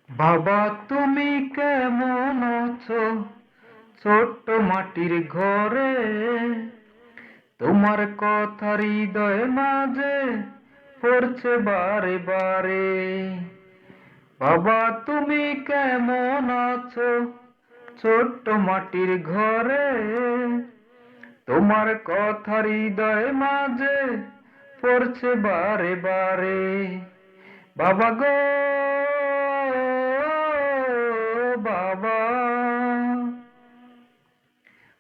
বাবা তুমি কেমন আছো? ছোট্ট মাটির ঘরে তোমার কথা হৃদয় মাঝে পড়ছে বারে বারে। বাবা তুমি কেমন আছো? ছোট্ট মাটির ঘরে তোমার কথা হৃদয় মাঝে পড়ছে বারে বারে। বাবা গো বাবা,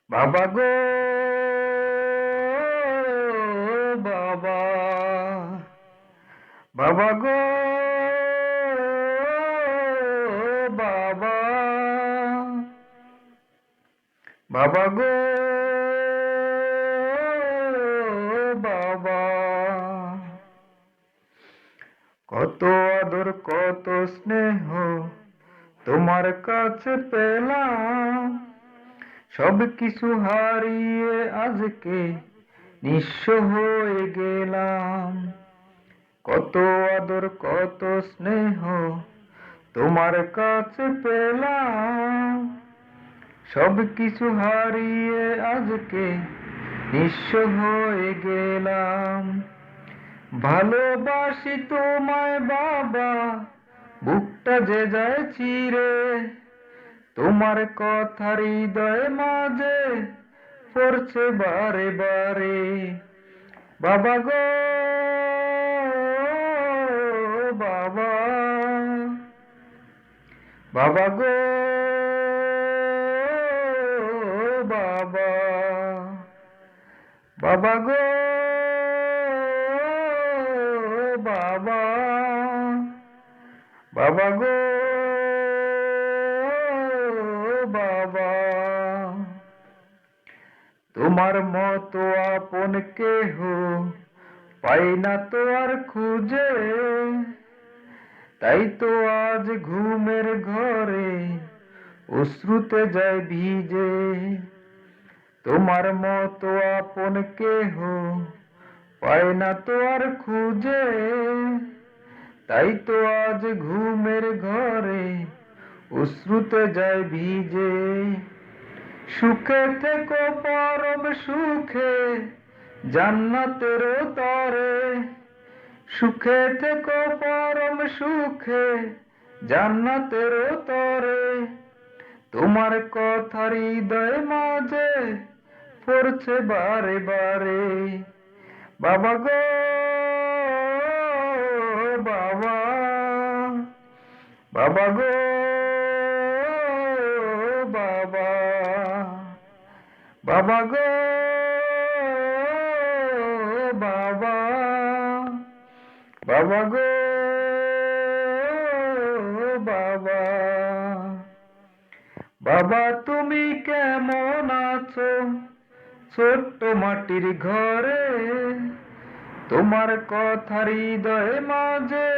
বাবা গো বাবা, বাবা গো বাবা, বাবা গো বাবা। কত আদর কত স্নেহ তোমার কাছে পেলাম, সব কিছু হারিয়ে আজকে নিঃস্ব হয়ে গেলাম। কত আদর কত স্নেহ তোমার কাছে পেলাম, সব কিছু হারিয়ে আজকে নিঃস্ব হয়ে গেলাম। ভালোবাসি তোমায় বাবা, বুকটা যে যায় চিরে, তোমার কথা হৃদয় মাঝে পড়ছে বারে বারে। বাবা গো বাবা, বাবা গো বাবা, বাবা গো বাবা, বাবা গো বাবা। তোমার মতো আপন কেহ পাই না তো আর খুঁজে, তাই তো আজ ঘুমের ঘরে অশ্রুতে যায় ভিজে। তোমার মতো আপন কেহ পাই না তো আর খুঁজে, তাই তো আজ ঘুমের ঘরে অশ্রুতে যায় ভিজে। সুখে থেকো পরম সুখে জান্নাতের তরে, সুখে থেকো পরম সুখে জান্নাতের তরে। তোমার কথা হৃদয় মাঝে পড়ছে বারে বারে। বাবা গো বাবা, বাবা গো বাবা, বাবা গো বাবা, বাবা গো বাবা। বাবা তুমি কেমন আছো? ছোট্ট মাটির ঘরে তোমার কথা হৃদয় মাঝে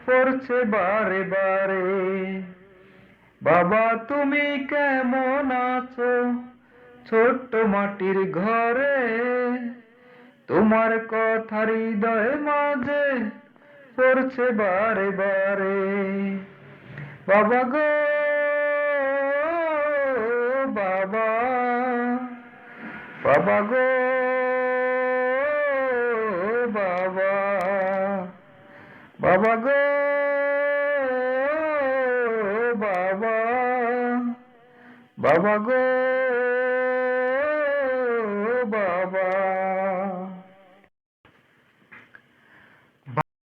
পড়ছে বারে বারে। বাবা তুমি কেমন আছো? ছোট্ট মাটির ঘরে তোমার কথা হৃদয় মাঝে পড়ছে বারে বারে। বাবা গো বাবা, বাবা গো বাবা, বাবা গো বাবা, বাবা গো বাবা।